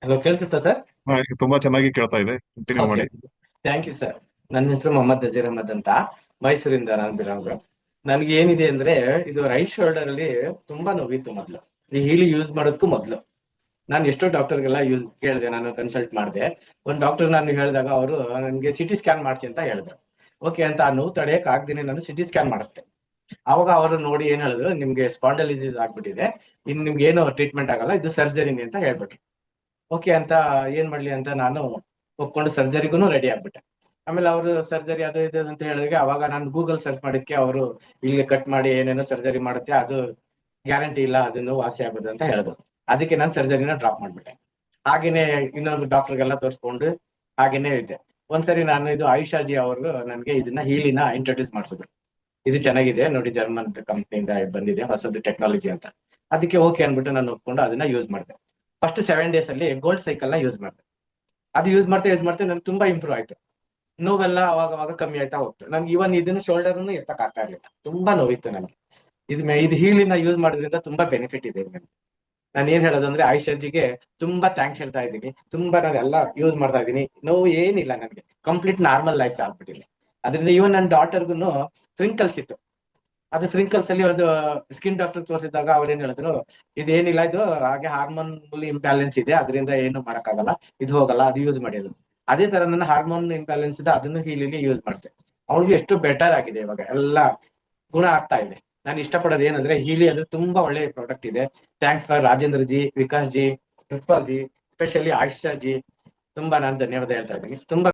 Hello, ಕೇಳಿಸುತ್ತಾ sir? ಹಾ, ಈಗ ತುಂಬಾ ಚೆನ್ನಾಗಿ ಕೇಳ್ತಾ ಇದೆ. Continue okay. ಮಾಡಿ. Thank you sir. ನನ್ನ ಹೆಸರು ಮೊಹಮ್ಮದ್ ನಜೀರ್ ಅಹಮದ್ ಅಂತ. ಮೈಸೂರಿಂದ ನಾನು ಬಿಲಾಂಗ್. ನನ್ಗೆ ಏನಿದೆ ಅಂದ್ರೆ, ಇದು ರೈಟ್ ಶೋಲ್ಡರ್ ಅಲ್ಲಿ ತುಂಬಾ ನೋವಿತ್ತು ಮೊದ್ಲು. ಈ ಹೀಲಿ ಯೂಸ್ ಮಾಡೋದಕ್ಕೂ ಮೊದ್ಲು ನಾನು ಎಷ್ಟೋ ಡಾಕ್ಟರ್ಗೆಲ್ಲ ಕೇಳಿದೆ, ನಾನು ಕನ್ಸಲ್ಟ್ ಮಾಡಿದೆ. ಒಂದು ಡಾಕ್ಟರ್ ನಾನು ಹೇಳಿದಾಗ ಅವರು ನನಗೆ ಸಿಟಿ ಸ್ಕ್ಯಾನ್ ಮಾಡಿಸಿ ಅಂತ ಹೇಳಿದ್ರು. ಓಕೆ ಅಂತ ಆ ನೋವು ತಡೆಯಕ್ ಆಗ್ದೇನೆ ನಾನು ಸಿಟಿ ಸ್ಕ್ಯಾನ್ ಮಾಡಿಸ್ದೆ. ಅವಾಗ ಅವರು ನೋಡಿ ಏನ್ ಹೇಳಿದ್ರು, ನಿಮ್ಗೆ ಸ್ಪಾಂಡಲಿಸಿಸ್ ಆಗ್ಬಿಟ್ಟಿದೆ, ಇನ್ ನಿಮ್ಗೆ ಏನು ಟ್ರೀಟ್ಮೆಂಟ್ ಆಗಲ್ಲ, ಇದು ಸರ್ಜರಿನಿ ಅಂತ ಹೇಳ್ಬಿಟ್ರು. ಓಕೆ ಅಂತ ಏನ್ ಮಾಡ್ಲಿ ಅಂತ ನಾನು ಒಪ್ಕೊಂಡು ಸರ್ಜರಿಗೂ ರೆಡಿ ಆಗ್ಬಿಟ್ಟೆ. ಆಮೇಲೆ ಅವರು ಸರ್ಜರಿ ಅದು ಇದು ಅಂತ ಹೇಳಿದ್ರೆ, ಅವಾಗ ನಾನು ಗೂಗಲ್ ಸರ್ಚ್ ಮಾಡಿದ್ಕೆ ಅವರು ಇಲ್ಲಿ ಕಟ್ ಮಾಡಿ ಏನೇನೋ ಸರ್ಜರಿ ಮಾಡುತ್ತೆ, ಅದು ಗ್ಯಾರಂಟಿ ಇಲ್ಲ ಅದನ್ನು ವಾಸಿ ಆಗೋದು ಅಂತ ಹೇಳಿದ್ರು. ಅದಕ್ಕೆ ನಾನು ಸರ್ಜರಿನ ಡ್ರಾಪ್ ಮಾಡ್ಬಿಟ್ಟೆ. ಹಾಗೇನೆ ಇನ್ನೊಂದು ಡಾಕ್ಟರ್ಗೆಲ್ಲ ತೋರಿಸ್ಕೊಂಡು ಹಾಗೇನೆ ಇದ್ದೆ. ಒಂದ್ಸರಿ ನಾನು ಇದು ಆಯುಷಾಜಿ ಅವರು ನನಗೆ ಇದನ್ನ ಹೀಲಿನ ಇಂಟ್ರೊಡ್ಯೂಸ್ ಮಾಡಿಸಿದ್ರು. ಇದು ಚೆನ್ನಾಗಿದೆ ನೋಡಿ, ಜರ್ಮನ್ ಕಂಪ್ನಿಯಿಂದ ಬಂದಿದೆ ಹೊಸದು ಟೆಕ್ನಾಲಜಿ ಅಂತ. ಅದಕ್ಕೆ ಓಕೆ ಅನ್ಬಿಟ್ಟು ನಾನು ಒಪ್ಕೊಂಡು ಅದನ್ನ ಯೂಸ್ ಮಾಡಿದೆ. ಫಸ್ಟ್ 7 ಡೇಸ್ ಅಲ್ಲಿ ಗೋಲ್ಡ್ ಸೈಕಲ್ ನ ಯೂಸ್ ಮಾಡಿದೆ. ಅದು ಯೂಸ್ ಮಾಡ್ತಾ ನನ್ಗೆ ತುಂಬಾ ಇಂಪ್ರೂವ್ ಆಯ್ತು. ನೋವೆಲ್ಲ ಅವಾಗ ಅವಾಗ ಕಮ್ಮಿ ಆಯ್ತಾ ಹೋಗ್ತು. ನನ್ಗೆ ಇವನ್ ಇದನ್ನು ಶೋಲ್ಡರ್ನು ಎತ್ತಕ್ ಆಗ್ತಾ ಇರ್ಲಿಲ್ಲ, ತುಂಬಾ ನೋವಿತ್ತು ನನಗೆ. ಇದು ಹೀಲಿನ ಯೂಸ್ ಮಾಡೋದ್ರಿಂದ ತುಂಬಾ ಬೆನಿಫಿಟ್ ಇದೆ ನನಗೆ. ನಾನು ಏನ್ ಹೇಳೋದಂದ್ರೆ, ಆಯುಷ್ ತುಂಬಾ ಥ್ಯಾಂಕ್ಸ್ ಹೇಳ್ತಾ ಇದ್ದೀನಿ. ತುಂಬಾ ನಾನು ಎಲ್ಲ ಯೂಸ್ ಮಾಡ್ತಾ ಇದ್ದೀನಿ, ನೋವು ಏನಿಲ್ಲ ನನಗೆ. ಕಂಪ್ಲೀಟ್ ನಾರ್ಮಲ್ ಲೈಫ್ ಆಗ್ಬಿಟ್ಟಿದೆ. ಅದರಿಂದ ಇವನ್ ನನ್ನ ಡಾಟರ್ಗುನು ಫ್ರಿಂಕಲ್ಸ್ ಇತ್ತು. ಅದು ಫ್ರಿಂಕಲ್ಸ್ ಅಲ್ಲಿ ಒಂದು ಸ್ಕಿನ್ ಡಾಕ್ಟರ್ ತೋರಿಸಿದಾಗ ಅವ್ರು ಏನ್ ಹೇಳಿದ್ರು, ಇದೇನಿಲ್ಲ, ಇದು ಹಾಗೆ ಹಾರ್ಮೋನ್ ಇಂಬ್ಯಾಲೆನ್ಸ್ ಇದೆ, ಅದರಿಂದ ಏನು ಮಾಡಕ್ಕಾಗಲ್ಲ, ಇದು ಹೋಗಲ್ಲ, ಅದು ಯೂಸ್ ಮಾಡಿ ಅದು. ಅದೇ ತರ ನನ್ನ ಹಾರ್ಮೋನ್ ಇಂಬ್ಯಾಲೆನ್ಸ್ ಇದೆ, ಅದನ್ನು ಹೀಲಿಗೆ ಯೂಸ್ ಮಾಡ್ತೆ. ಅವ್ಳಿಗೆ ಎಷ್ಟು ಬೆಟರ್ ಆಗಿದೆ, ಇವಾಗ ಎಲ್ಲ ಗುಣ ಆಗ್ತಾ ಇದೆ. ನಾನು ಇಷ್ಟಪಡೋದು ಏನಂದ್ರೆ, ಹೀಲಿ ಅದು ತುಂಬಾ ಒಳ್ಳೆ ಪ್ರಾಡಕ್ಟ್ ಇದೆ. Thanks for Rajendra G, Vikas G, Kripal G, specially Ayesha G. ತುಂಬಾ ನಾನು ಧನ್ಯವಾದ ಹೇಳ್ತಾ ಇದ್ದೀನಿ. ತುಂಬಾ